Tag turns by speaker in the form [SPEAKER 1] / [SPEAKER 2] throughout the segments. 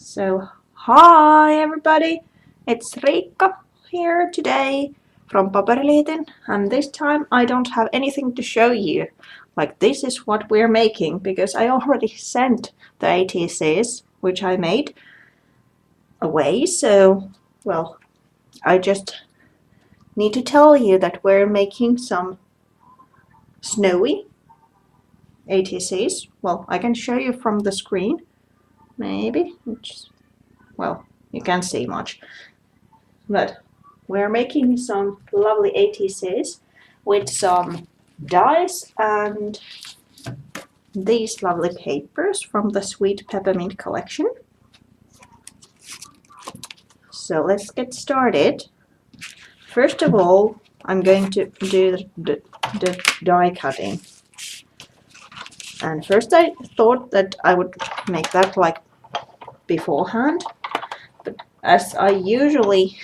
[SPEAKER 1] So, hi everybody, it's Riikka here today from Paperiliitin, and this time I don't have anything to show you. Like, this is what we're making because I already sent the ATCs, which I made, away. So, well, I just need to tell you that we're making some snowy ATCs. Well, I can show you from the screen, maybe. Well, you can't see much. But we're making some lovely ATCs with some dies and these lovely papers from the Sweet Peppermint collection. So let's get started. First of all, I'm going to do the die cutting. And first I thought that I would make that like beforehand, but as I usually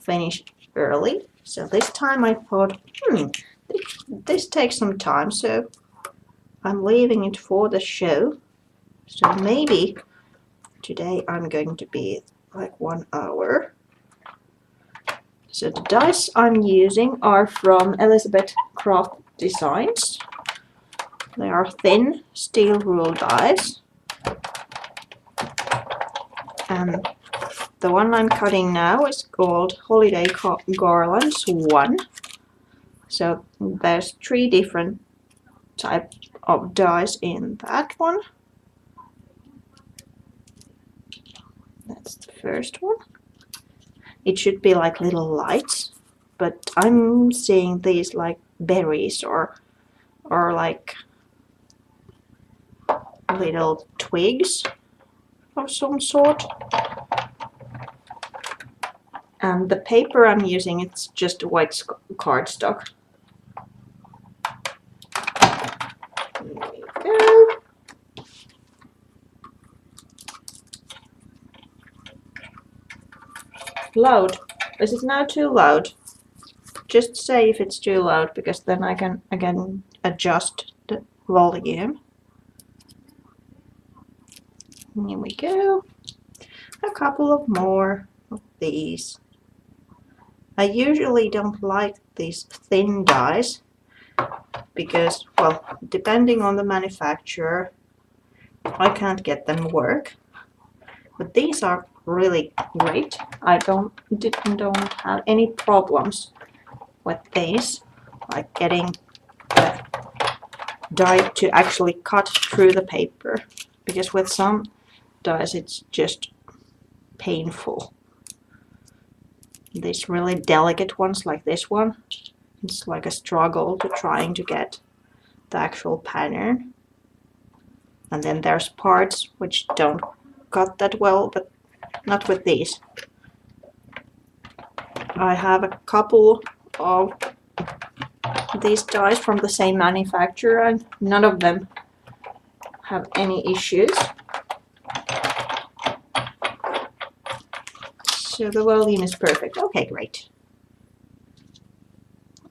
[SPEAKER 1] finish early, so this time I thought, this takes some time, so I'm leaving it for the show. So maybe today I'm going to be like 1 hour. So the dies I'm using are from Elizabeth Craft Designs. They are thin steel rule dies. And the one I'm cutting now is called Holiday Garlands 1. So there's 3 different types of dies in that one. That's the first one. It should be like little lights, but I'm seeing these like berries or like little twigs of some sort. And the paper I'm using, it's just white cardstock. There we go. Loud. Is it now too loud? Just say if it's too loud, because then I can again adjust the volume. Here we go. A couple of more of these. I usually don't like these thin dies because, well, depending on the manufacturer, I can't get them work. But these are really great. I don't have any problems with these, like getting the die to actually cut through the paper, because with some dies it's just painful. These really delicate ones like this one, it's like a struggle to trying to get the actual pattern. And then there's parts which don't cut that well, but not with these. I have a couple of these dies from the same manufacturer and none of them have any issues. So the volume is perfect. Okay, great.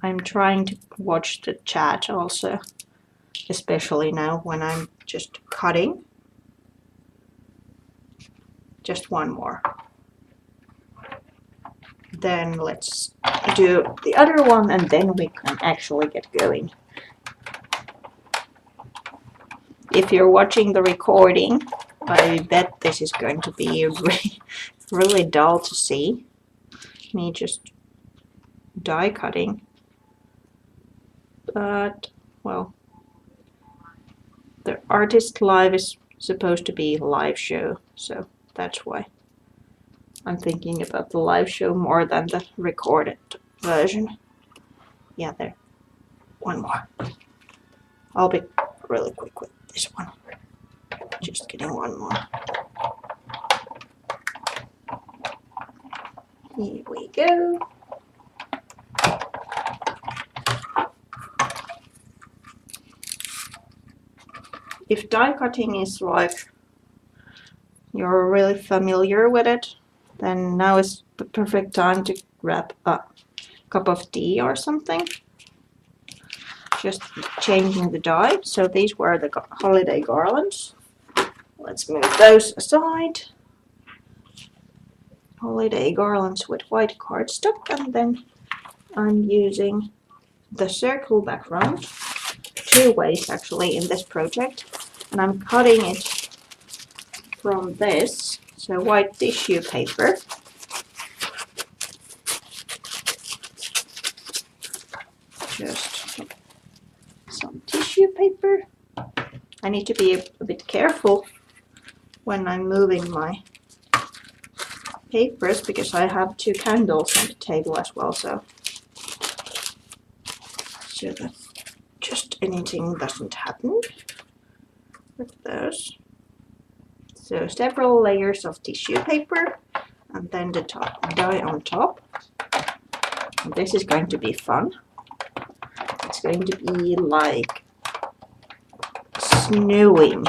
[SPEAKER 1] I'm trying to watch the chat also, especially now when I'm just cutting. Just one more. Then let's do the other one and then we can actually get going. If you're watching the recording, I bet this is going to be really dull to see. Me just die cutting. But, well, the artist live is supposed to be a live show, so that's why I'm thinking about the live show more than the recorded version. Yeah, there. One more. I'll be really quick with this one. Just getting one more. Here we go. If die cutting is like you're really familiar with it, then now is the perfect time to grab a cup of tea or something. Just changing the die. So these were the holiday garlands. Let's move those aside. holiday garlands with white cardstock, and then I'm using the circle background 2 ways actually in this project, and I'm cutting it from this, so white tissue paper. Just some tissue paper. I need to be a bit careful when I'm moving my papers because I have 2 candles on the table as well, so that just anything doesn't happen with those. So several layers of tissue paper and then the dye on top. And this is going to be fun. It's going to be like snowing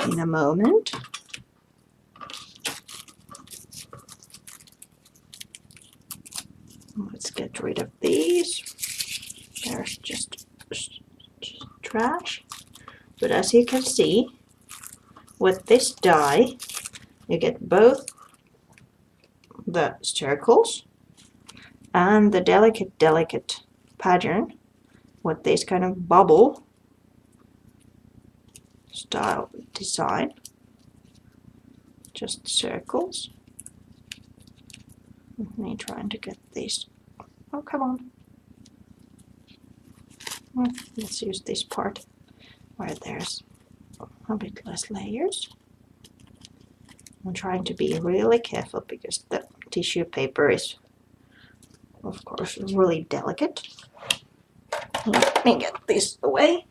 [SPEAKER 1] in a moment. Let's get rid of these. There's just trash. But as you can see, with this dye, you get both the circles and the delicate pattern with this kind of bubble style design. Just circles. Me trying to get these. Oh, come on. Let's use this part where there's a bit less layers. I'm trying to be really careful because the tissue paper is, of course, really delicate. Let me get this away.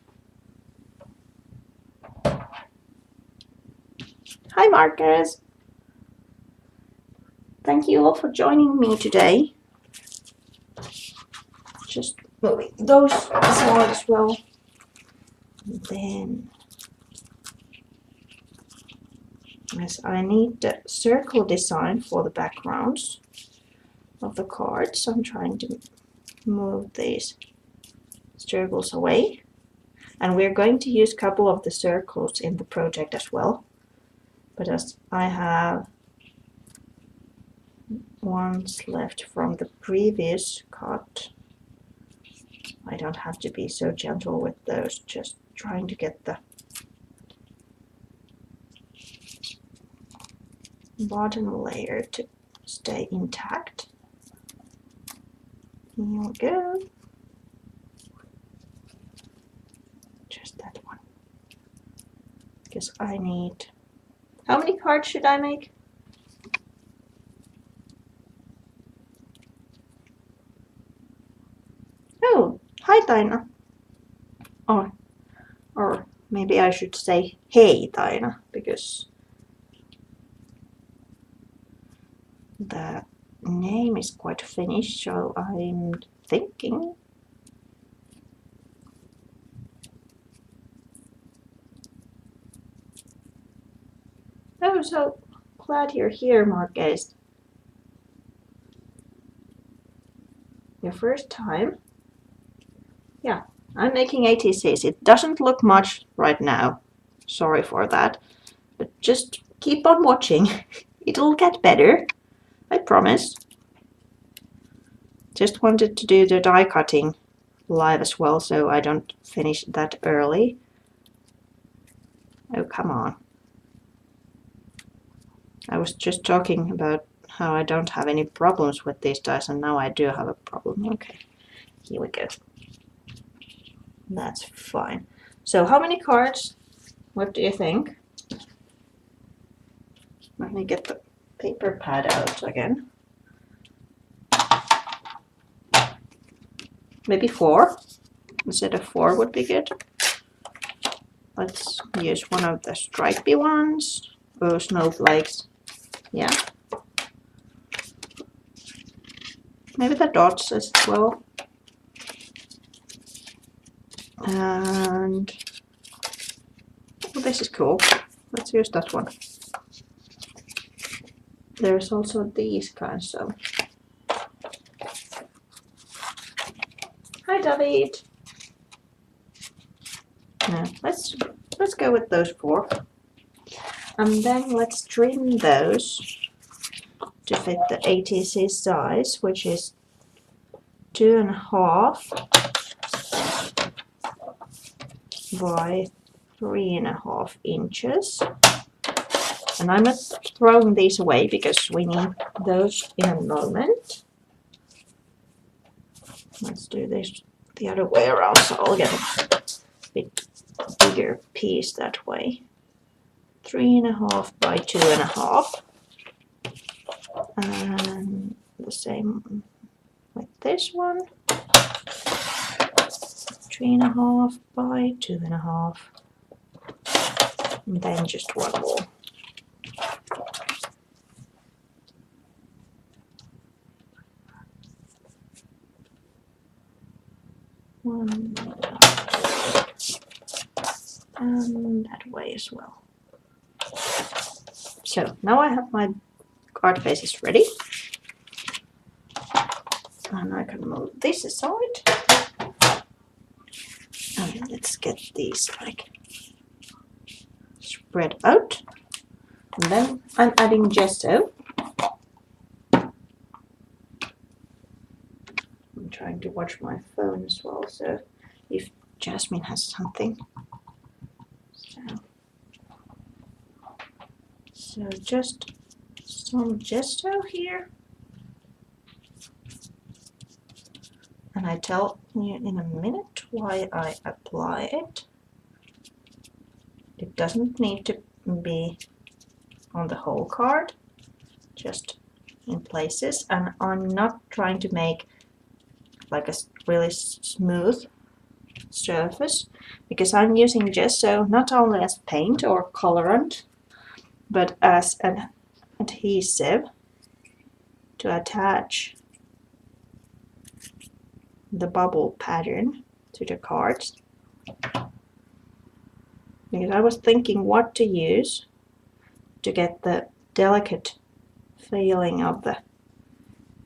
[SPEAKER 1] Hi, Marcus. Thank you all for joining me today. Just moving those aside as well. And then, as I need the circle design for the backgrounds of the cards, I'm trying to move these circles away. And we're going to use a couple of the circles in the project as well. But as I have ones left from the previous cut, I don't have to be so gentle with those, just trying to get the bottom layer to stay intact. Here we go. Just that one. Because I need... How many cards should I make? Oh, hi Taina. Or maybe I should say hey Taina, because the name is quite Finnish, so I'm thinking. Oh, so glad you're here, Marcus. Your first time? Yeah, I'm making ATCs. It doesn't look much right now. Sorry for that. But just keep on watching. It'll get better. I promise. Just wanted to do the die cutting live as well, so I don't finish that early. Oh, come on. I was just talking about how I don't have any problems with these dice, and now I do have a problem. Okay, here we go. That's fine. So how many cards? What do you think? Let me get the paper pad out again. Maybe 4. Instead of 4 would be good. Let's use one of the stripy ones. Oh, snowflakes. Yeah. Maybe the dots as well. And oh, this is cool. Let's use that one. There's also these kinds of. Hi, David. No, let's go with those 4. And then let's trim those to fit the ATC size, which is 2.5 by 3.5 inches. And I'm not throwing these away because we need those in a moment. Let's do this the other way around, so I'll get a bit bigger piece that way. 3.5 by 2.5. And the same with this one. 3.5 by 2.5. And then just one more. One and that way as well. So now I have my card faces ready. And I can move this aside. And let's get these like spread out. And then I'm adding gesso. I'm trying to watch my phone as well, so if Jasmine has something. So just some gesso here. And I tell you in a minute why I apply it. It doesn't need to be on the whole card, just in places. And I'm not trying to make like a really smooth surface because I'm using gesso not only as paint or colorant, but as an adhesive to attach the bubble pattern to the cards. Because I was thinking what to use to get the delicate feeling of the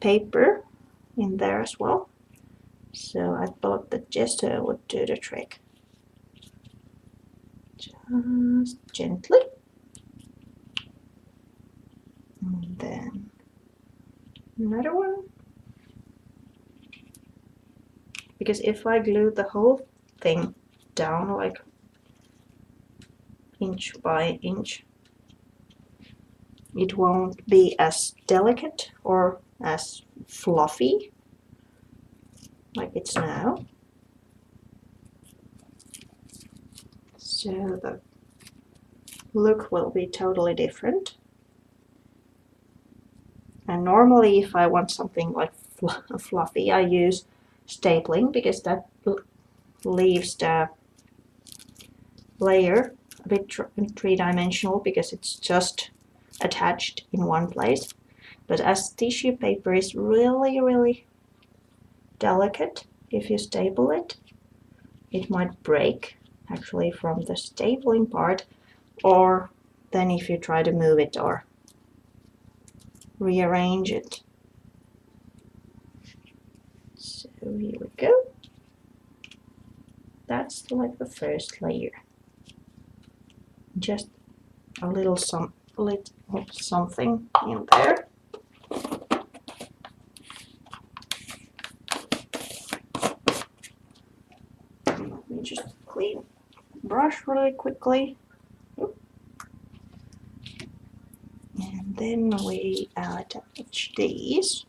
[SPEAKER 1] paper in there as well. So I thought that gesso would do the trick. Just gently. And then another one. Because if I glue the whole thing down like inch by inch, it won't be as delicate or as fluffy like it's now. So the look will be totally different. And normally if I want something like fluffy, I use stapling because that leaves the layer a bit three-dimensional because it's just attached in one place. But as tissue paper is really delicate, if you staple it, it might break actually from the stapling part, or then if you try to move it or rearrange it. So here we go. That's like the first layer. Just a little something in there. Let me just clean brush really quickly. And then we attach these.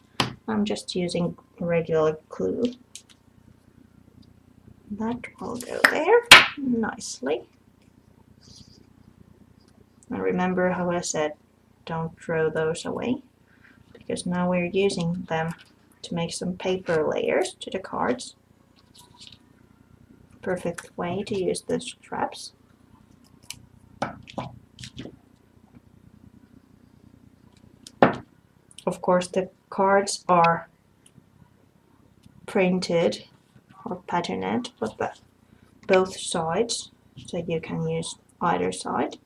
[SPEAKER 1] I'm just using regular glue. That will go there nicely. And remember how I said don't throw those away, because now we're using them to make some paper layers to the cards. Perfect way to use the straps. Of course, the cards are printed or patterned with both sides, so you can use either side.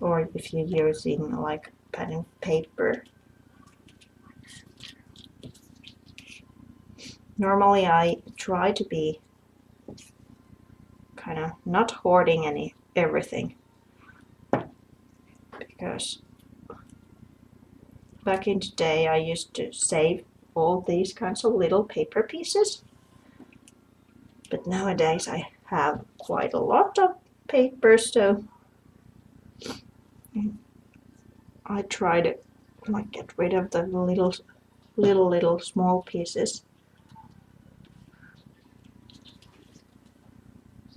[SPEAKER 1] Or if you're using like pattern paper. Normally I try to be kind of not hoarding everything. because back in the day I used to save all these kinds of little paper pieces, but nowadays I have quite a lot of paper, so I try to like get rid of the little small pieces,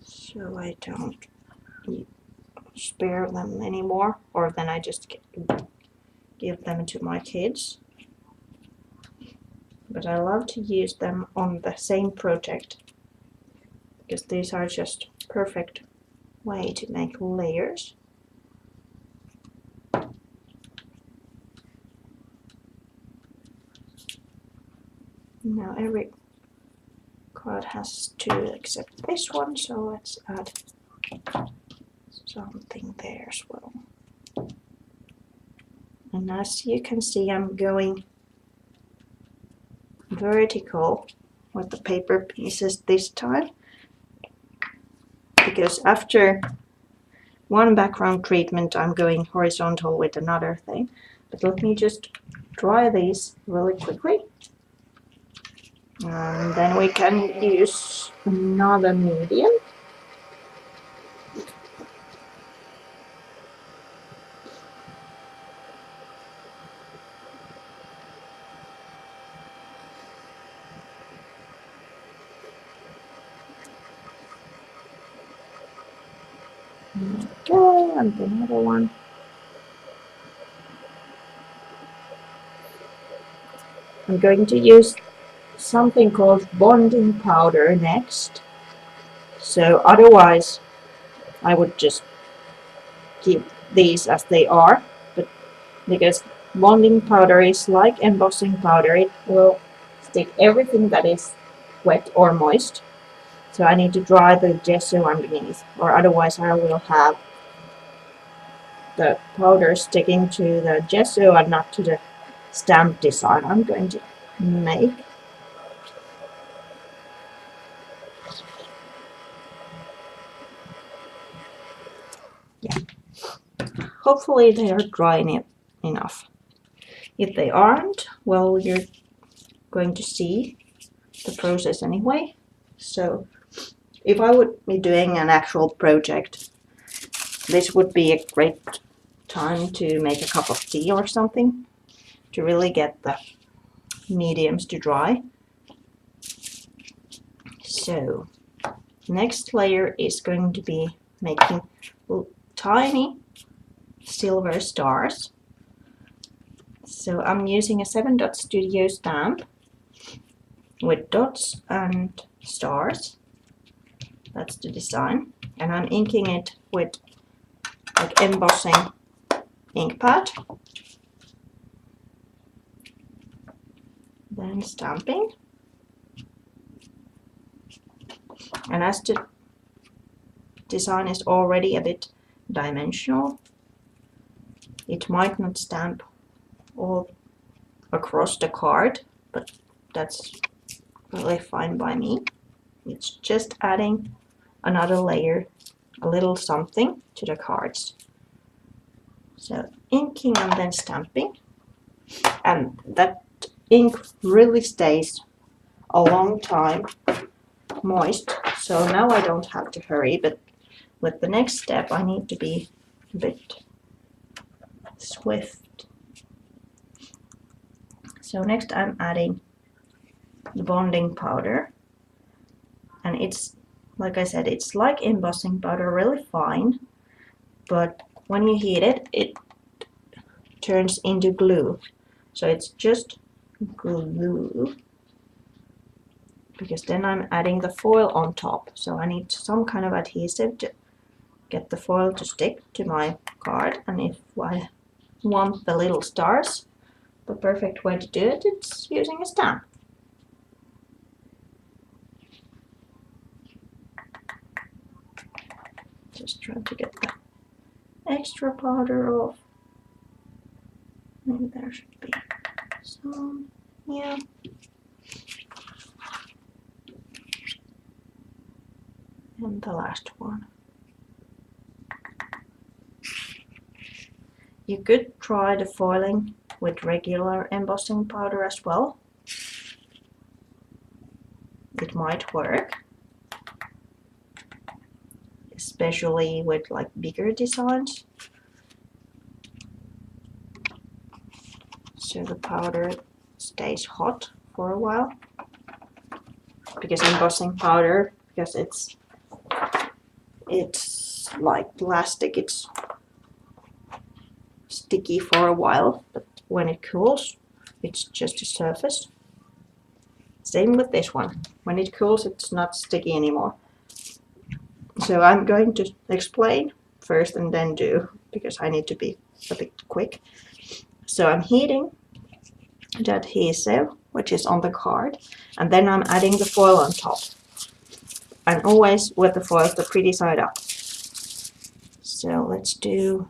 [SPEAKER 1] so I don't spare them anymore, or then I just give them to my kids. But I love to use them on the same project because these are just perfect way to make layers. Now every card has two except this one, so let's add something there as well. And as you can see, I'm going vertical with the paper pieces this time, because after one background treatment I'm going horizontal with another thing. But let me just dry these really quickly, and then we can use another medium. Okay, and another one. I'm going to use something called bonding powder next. So otherwise I would just keep these as they are, but because bonding powder is like embossing powder, it will stick everything that is wet or moist. So I need to dry the gesso underneath, or otherwise I will have the powder sticking to the gesso and not to the stamp design I'm going to make. Yeah. Hopefully they are dry enough. If they aren't, well, you're going to see the process anyway. So if I would be doing an actual project, this would be a great time to make a cup of tea or something to really get the mediums to dry. So next layer is going to be making tiny silver stars. So I'm using a 7 dot studio stamp with dots and stars. That's the design. And I'm inking it with like embossing ink pad. Then stamping. And as the design is already a bit dimensional, it might not stamp all across the card, but that's really fine by me. It's just adding another layer, a little something to the cards. So inking and then stamping, and that ink really stays a long time moist, so now I don't have to hurry, but with the next step I need to be a bit swift. So next I'm adding the bonding powder, and it's, like I said, it's like embossing powder, really fine, but when you heat it, it turns into glue. So it's just glue, because then I'm adding the foil on top. So I need some kind of adhesive to get the foil to stick to my card. And if I want the little stars, the perfect way to do it is using a stamp. Just trying to get the extra powder off. Maybe there should be some, yeah. And the last one. You could try the foiling with regular embossing powder as well. It might work, especially with like bigger designs. So the powder stays hot for a while. Because embossing powder, because it's like plastic, it's sticky for a while, but when it cools, it's just a surface. Same with this one. When it cools, it's not sticky anymore. So I'm going to explain first and then do, because I need to be a bit quick. So I'm heating the adhesive, which is on the card, and then I'm adding the foil on top. And always with the foil the pretty side up. So let's do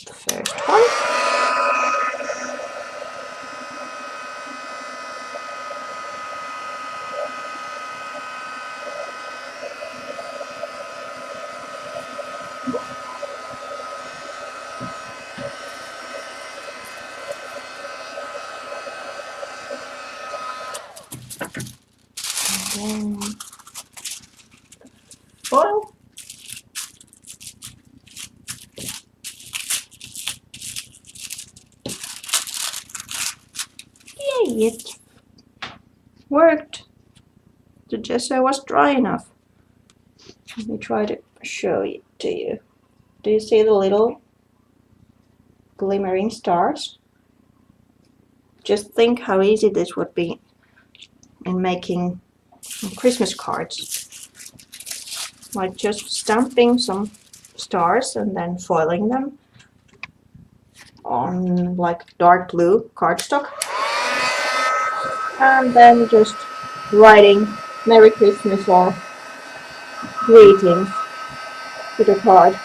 [SPEAKER 1] the first one. And then foil. Yay, it worked. The gesso was dry enough. Let me try to show it to you. Do you see the little glimmering stars? Just think how easy this would be in making Christmas cards. Like just stamping some stars and then foiling them on like dark blue cardstock. And then just writing Merry Christmas or greetings to the card.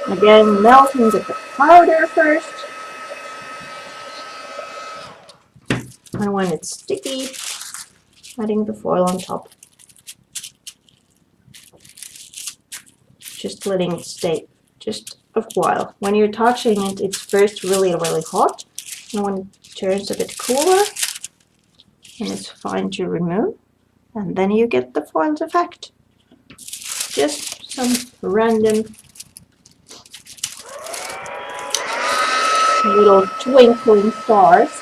[SPEAKER 1] Again, melting the powder first. And when it's sticky, adding the foil on top. Just letting it stay just a while. When you're touching it, it's first really, really hot. And when it turns a bit cooler, and it's fine to remove. And then you get the foiled effect. Just some random little twinkling stars.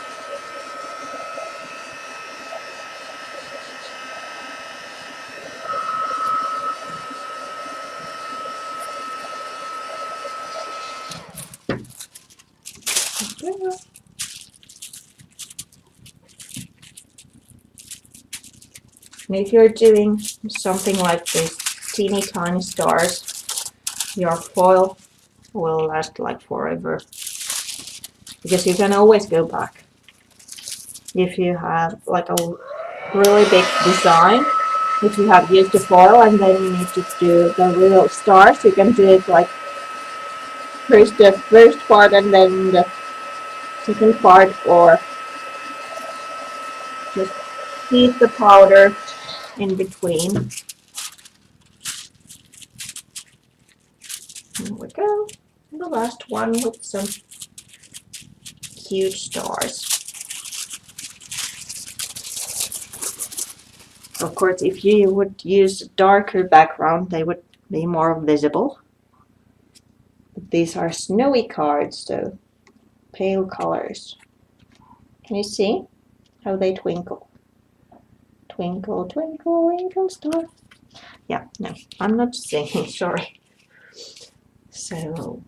[SPEAKER 1] And if you're doing something like this, teeny tiny stars, your foil will last like forever. Because you can always go back. If you have like a really big design, if you have used the foil and then you need to do the little stars, you can do it like first the first part and then the second part, or just heat the powder in between. Here we go. And the last one with some huge stars. Of course, if you would use a darker background, they would be more visible. But these are snowy cards, so pale colors. Can you see how they twinkle? Twinkle, twinkle, little star. Yeah, no, I'm not singing, sorry. So,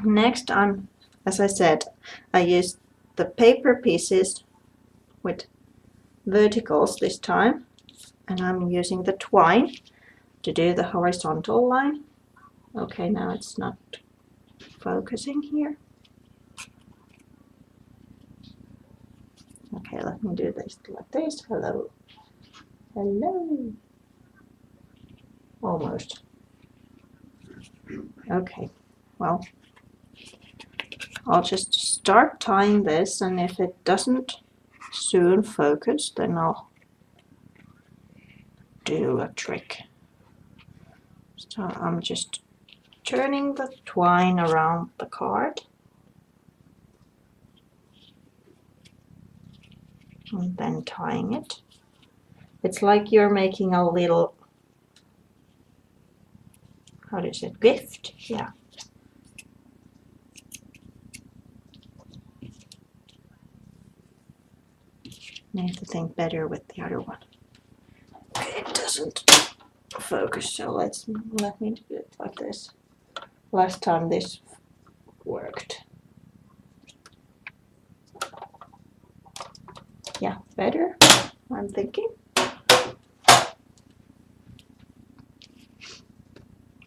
[SPEAKER 1] next as I said, I used the paper pieces with verticals this time, and I'm using the twine to do the horizontal line. Okay, now it's not focusing here. Okay, let me do this like this. Hello. Hello. Almost. Okay, well, I'll just start tying this, and if it doesn't soon focus, then I'll do a trick. So I'm just turning the twine around the card and then tying it. It's like you're making a little, how do you say, gift? Yeah. Need to think better with the other one. Okay, it doesn't focus, so let me do it like this. Last time this worked. Yeah, better, I'm thinking.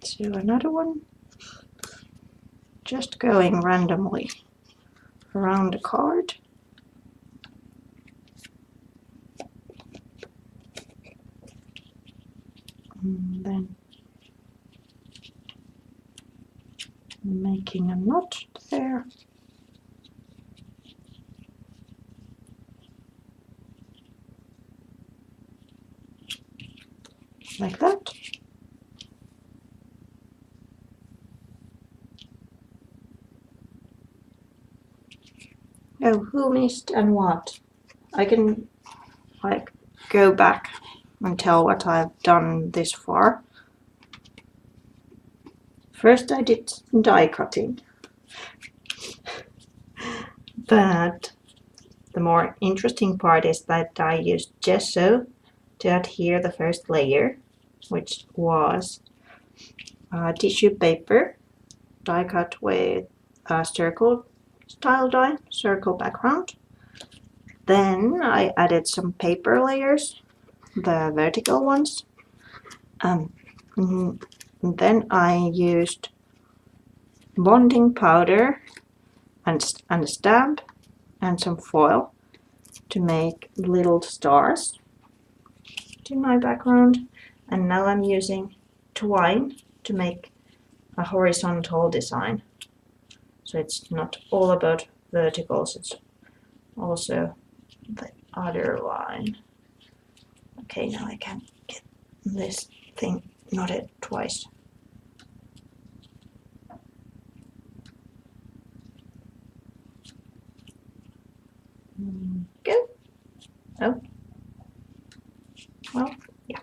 [SPEAKER 1] So another one. Just going randomly around the card. And then making a knot there. Like that. Oh, who missed and what? I can like go back and tell what I've done this far. First I did die cutting, but the more interesting part is that I used gesso to adhere the first layer, which was tissue paper die cut with a circle style die, circle background. Then I added some paper layers, the vertical ones. Then I used bonding powder and a stamp and some foil to make little stars to my background. And now I'm using twine to make a horizontal design. So it's not all about verticals, it's also the other line. Okay, now I can get this thing knotted twice. Good. Oh. Well, yeah.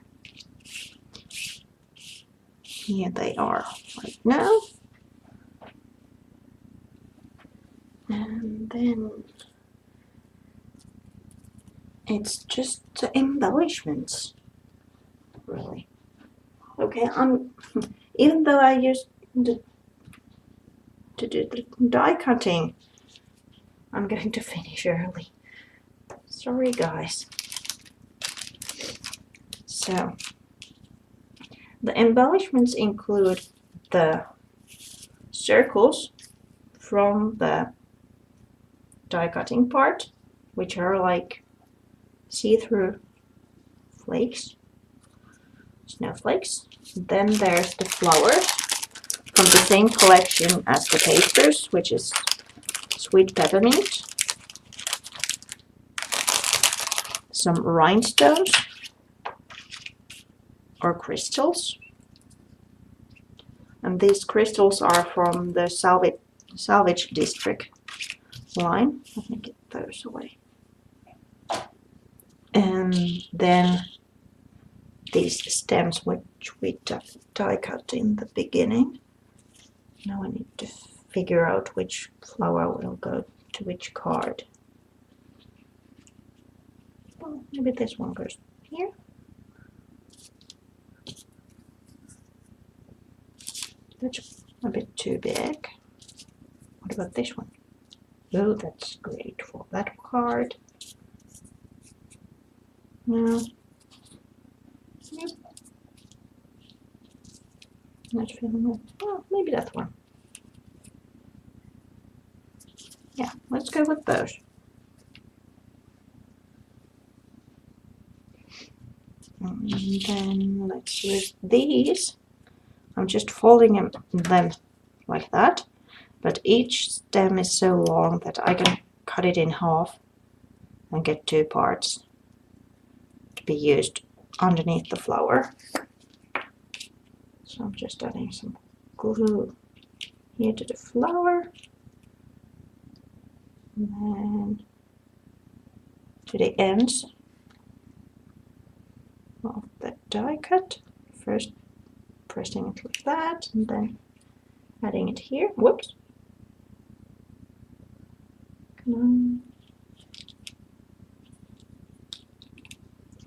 [SPEAKER 1] Here they are right now. And then it's just the embellishments, really. Okay, even though I used to do the die cutting, I'm going to finish early. Sorry, guys. So, the embellishments include the circles from the die cutting part, which are like see-through flakes, snowflakes. Then there's the flowers from the same collection as the papers, which is sweet peppermint, some rhinestones or crystals, and these crystals are from the salvage district line. Let me get those away. And then these stems which we die cut in the beginning. Now I need to figure out which flower will go to which card. Well, maybe this one goes here. That's a bit too big. What about this one? Oh, that's great for that card. No. Yep. Not feeling it. Oh, maybe that one. Yeah, let's go with those. And then let's use these. I'm just folding them like that, but each stem is so long that I can cut it in half and get two parts to be used underneath the flower. So I'm just adding some glue here to the flower. And then to the ends of the die cut. First pressing it like that and then adding it here. Whoops. Come on.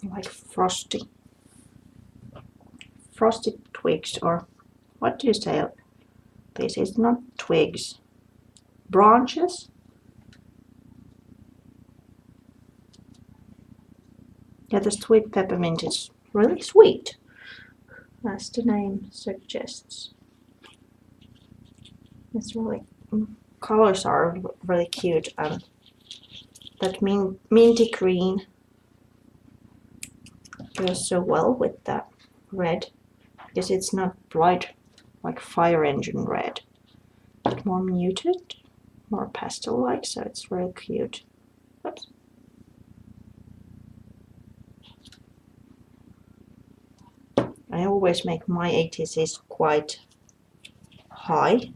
[SPEAKER 1] Like frosty twigs, or what do you say? This is not twigs. Branches? Yeah, the sweet peppermint is really sweet, as the name suggests. It's really, colors are really cute, and that minty green goes so well with that red, because it's not bright like fire engine red, but more muted, more pastel-like, so it's really cute. Oops. I always make my ATCs quite high.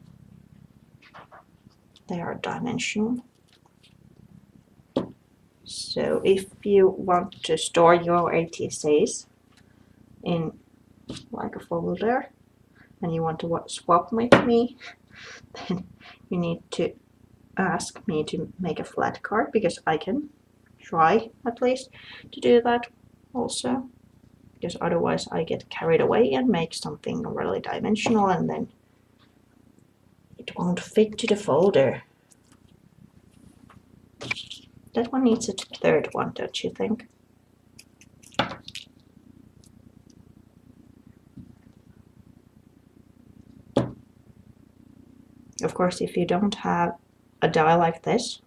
[SPEAKER 1] They are dimensional. So if you want to store your ATCs in like a folder and you want to swap with me, then you need to ask me to make a flat card, because I can try at least to do that also, because otherwise I get carried away and make something really dimensional and then it won't fit to the folder. That one needs a third one, don't you think? Of course, if you don't have a die like this,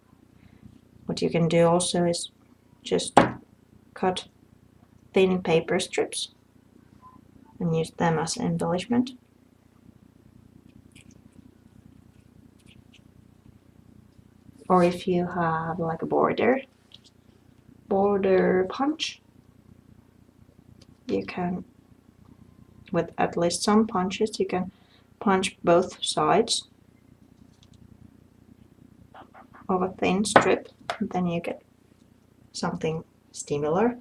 [SPEAKER 1] what you can do also is just cut thin paper strips and use them as embellishment. Or if you have like a border punch, you can, with at least some punches, you can punch both sides of a thin strip, and then you get something similar.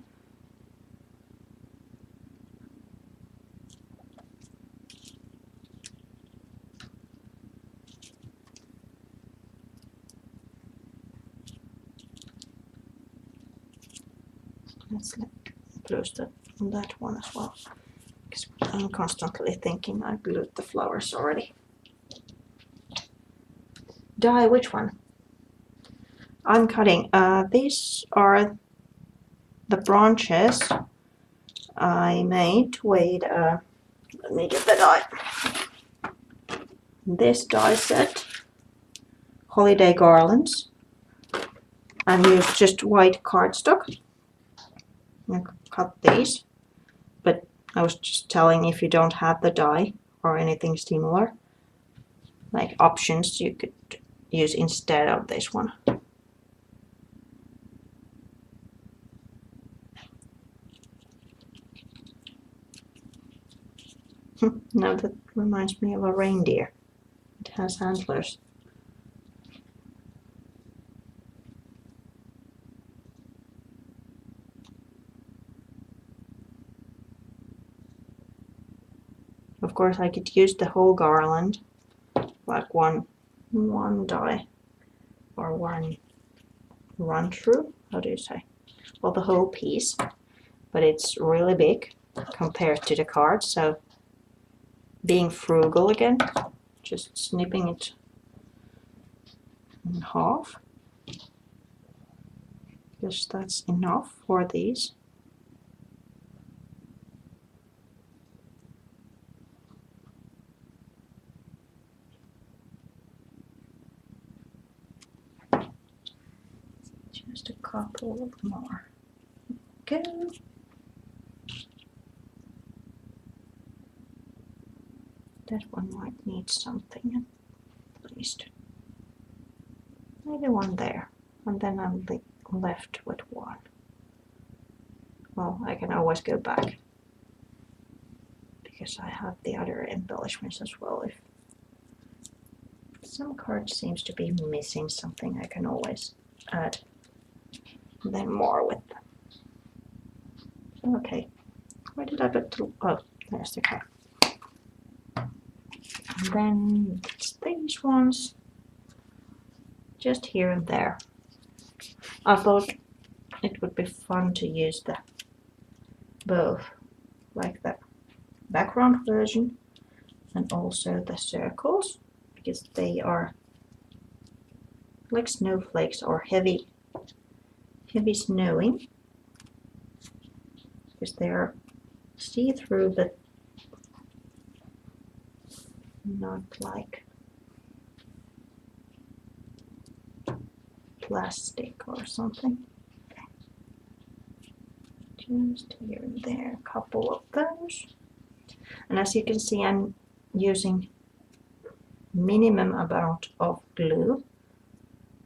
[SPEAKER 1] Let's close that one as well, because I'm constantly thinking I glued the flowers already. Die, which one? I'm cutting. These are the branches I made with, let me get the die. This die set, holiday garlands, and use just white cardstock. I cut these, but I was just telling, if you don't have the die or anything similar, like options you could use instead of this one. Now that reminds me of a reindeer. It has antlers. Of course, I could use the whole garland, like one die, or one run through. How do you say? Well, the whole piece, but it's really big compared to the card. So, being frugal again, just snipping it in half, because that's enough for these. Just a couple more. Okay. That one might need something at least. Maybe one there, and then I'm left with one. Well, I can always go back, because I have the other embellishments as well. If some card seems to be missing something, I can always add then more with them. Okay, where did I put the, oh, there's the card. And then it's these ones, just here and there. I thought it would be fun to use the both, like the background version and also the circles, because they are like snowflakes or heavy snowing, because they are see-through but not like plastic or something. Just here and there, a couple of those. And as you can see, I'm using minimum amount of glue,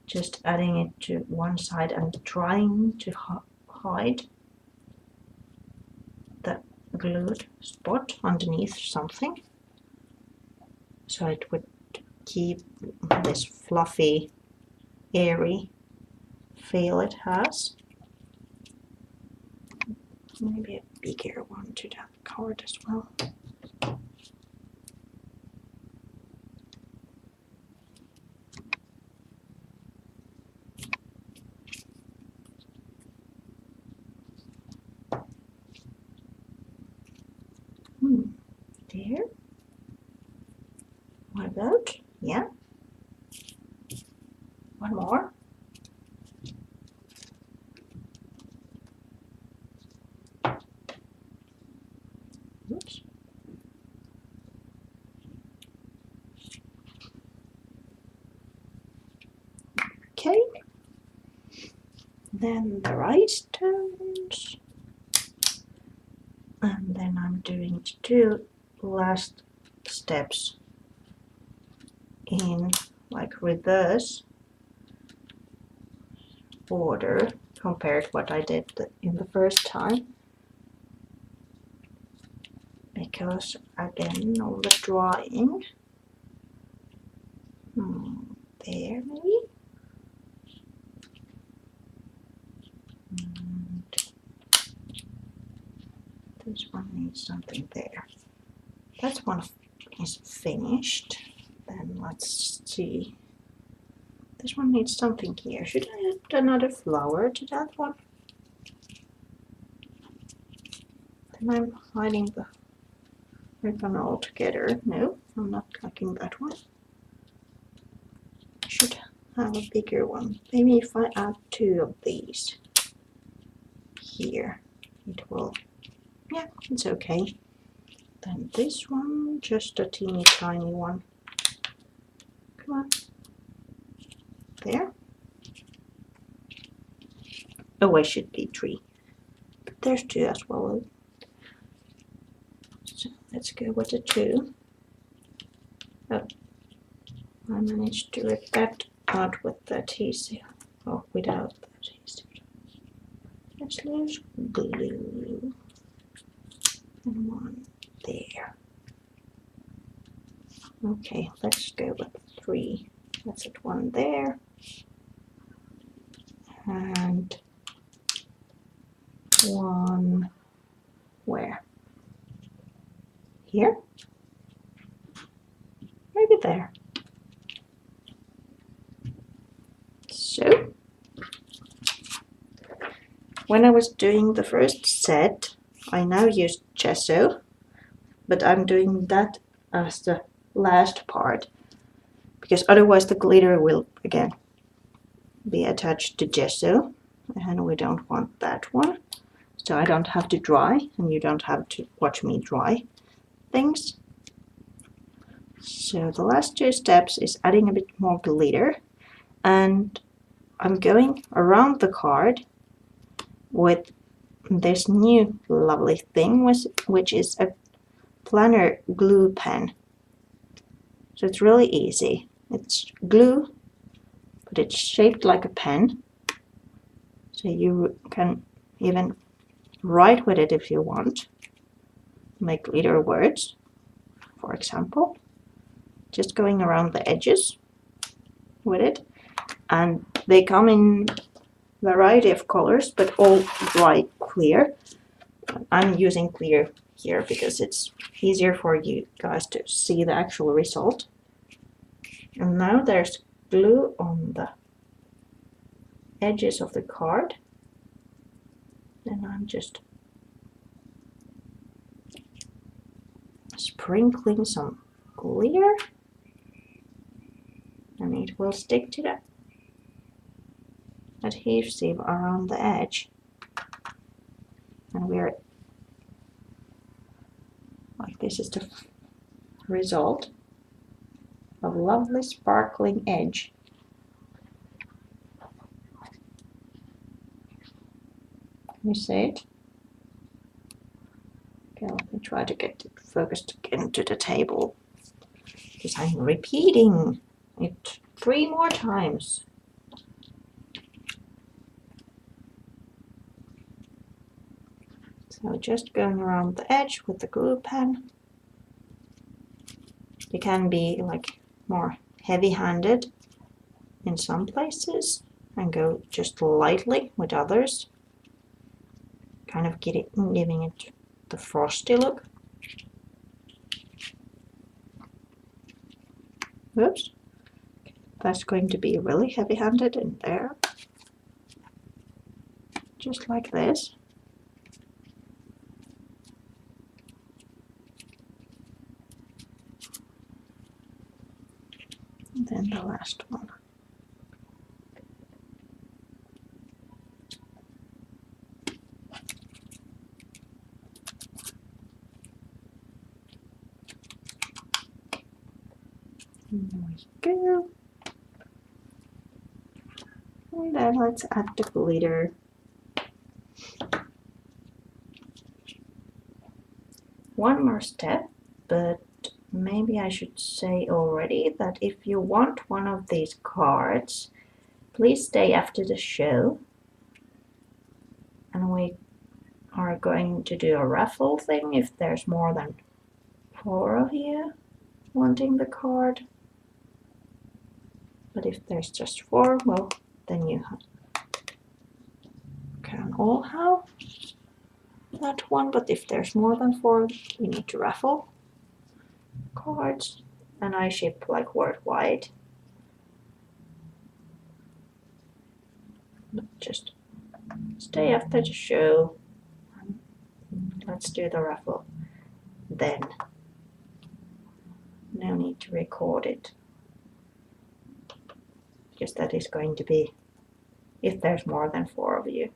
[SPEAKER 1] just adding it to one side and trying to hide the glued spot underneath something, so it would keep this fluffy, airy feel it has. Maybe a bigger one to that card as well. There. What about? Yeah. One more. Oops. Okay. Then the rhinestones. And then I'm doing two last steps in like reverse order compared to what I did in the first time, because again on the drawing, there maybe, and this one needs something there. That one is finished. Then let's see. This one needs something here. Should I add another flower to that one? Then I'm hiding the ribbon altogether. No, I'm not liking that one. I should have a bigger one. Maybe if I add two of these here, it will, yeah, it's okay. Then this one, just a teeny tiny one. Come on. There. Oh, I should be three. But there's two as well. So let's go with the two. Oh, I managed to rip that out with the ATC. Oh, without the ATC. Let's lose glue. And one there. Okay, let's go with three. Let's put one there. And one where? Here? Maybe there. So, when I was doing the first set, I now used gesso, but I'm doing that as the last part, because otherwise the glitter will again be attached to gesso, and we don't want that one. So I don't have to dry, and you don't have to watch me dry things. So the last two steps is adding a bit more glitter, and I'm going around the card with this new lovely thing, which is a planner glue pen. So it's really easy. It's glue, but it's shaped like a pen. So you can even write with it if you want. make glitter words, for example. Just going around the edges with it. And they come in variety of colors, but all dry clear. I'm using clear here because it's easier for you guys to see the actual result. And now there's glue on the edges of the card. Then I'm just sprinkling some glitter, and it will stick to the adhesive around the edge. And we're like, this is the result of lovely sparkling edge. You see it? Okay, let me try to get it focused again to the table, because I'm repeating it 3 more times. So just going around the edge with the glue pen. You can be like more heavy-handed in some places and go just lightly with others, kind of giving it the frosty look. Oops, that's going to be really heavy-handed in there, just like this. And then the last one. There we go. And then let's add the glitter. One more step, but maybe I should say already that if you want one of these cards, please stay after the show, and we are going to do a raffle thing if there's more than 4 of you wanting the card. But if there's just 4, well, then you can all have that one. But if there's more than 4, you need to raffle cards, and I ship like worldwide. But just stay after the show. Let's do the raffle then. No need to record it, because that is going to be, if there's more than 4 of you,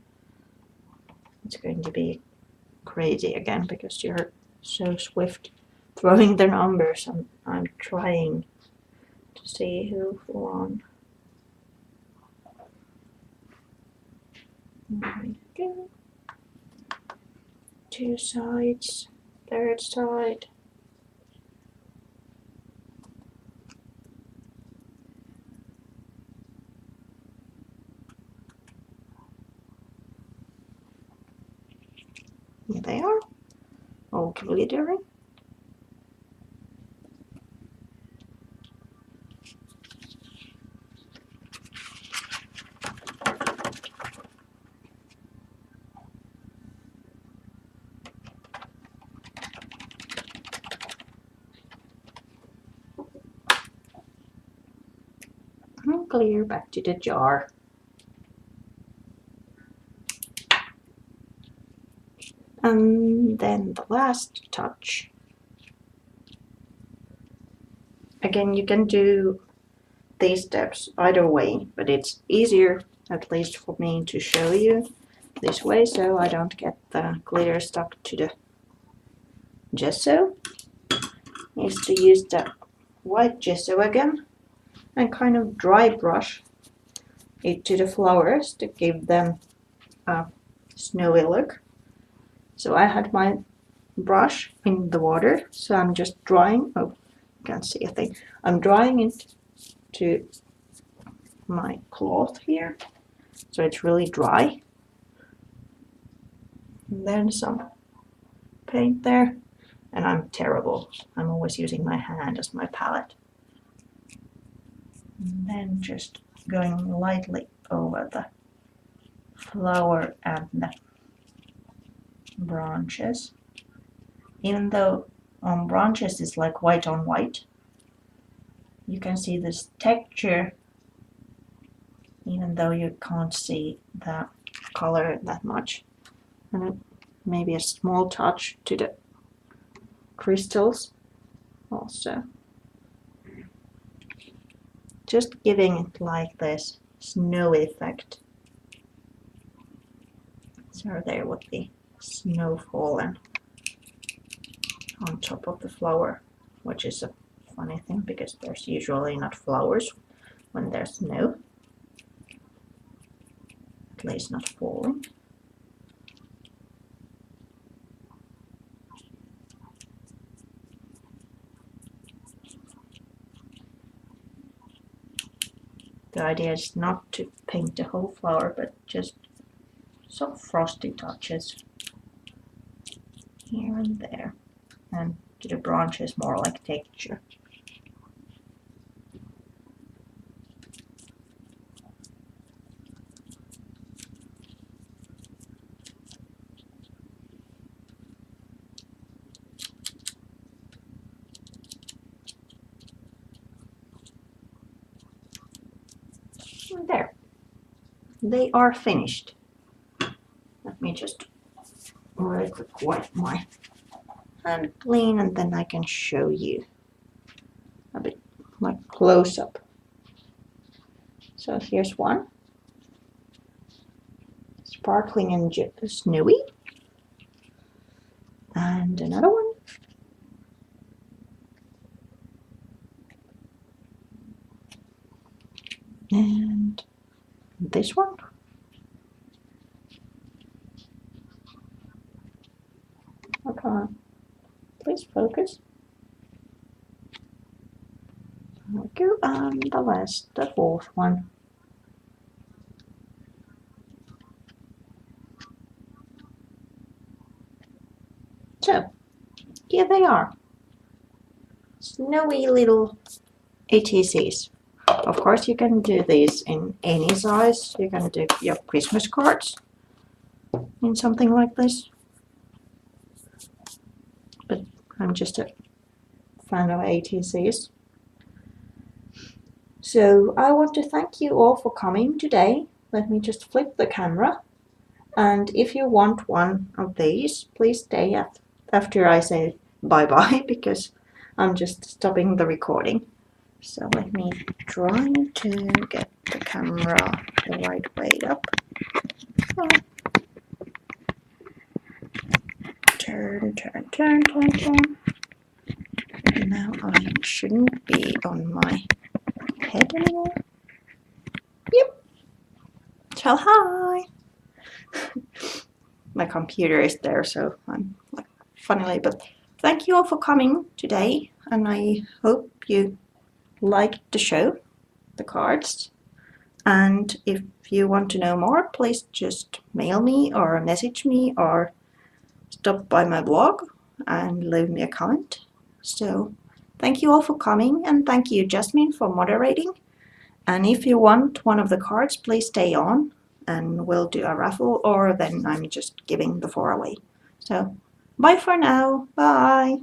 [SPEAKER 1] it's going to be crazy again, because you're so swift throwing the numbers. I'm trying to see who won. There we go. 2 sides, 3rd side. Here they are, all glittery. And clear back to the jar. And then the last touch. Again, you can do these steps either way, but it's easier, at least for me, to show you this way so I don't get the glitter stuck to the gesso, is to use the white gesso again and kind of dry brush it to the flowers to give them a snowy look. So I had my brush in the water, so I'm just drying, oh, you can't see a thing, I'm drying it to my cloth here, so it's really dry. And then some paint there, and I'm terrible. I'm always using my hand as my palette. And then just going lightly over the flower and the branches. Even though on branches it's like white on white, you can see this texture even though you can't see the color that much. And maybe a small touch to the crystals also. Just giving it like this snow effect. So there would be snow falling on top of the flower, which is a funny thing because there's usually not flowers when there's snow. At least not falling. The idea is not to paint the whole flower, but just some frosty touches here and there, and to the branches more like texture. And there, they are finished. Let me just really quick wipe my hand clean, and then I can show you a bit like close up. So here's one, sparkling and snowy, and another one. And this one. Okay, please focus. There we go, and the fourth one. So, here they are. Snowy little ATCs. Of course, you can do these in any size. You can do your Christmas cards in something like this. But I'm just a fan of ATCs. So I want to thank you all for coming today. Let me just flip the camera. And if you want one of these, please stay after I say bye-bye, because I'm just stopping the recording. So let me try to get the camera the right way up. Oh. Turn. And now I shouldn't be on my head anymore. Yep. Tell hi. My computer is there, so I'm like funnily, but thank you all for coming today, and I hope you liked the show, the cards. And if you want to know more, please just mail me or message me or stop by my blog and leave me a comment. So thank you all for coming, and thank you, Jasmine, for moderating. And if you want one of the cards, please stay on and we'll do a raffle, or then I'm just giving the 4 away. So bye for now. Bye.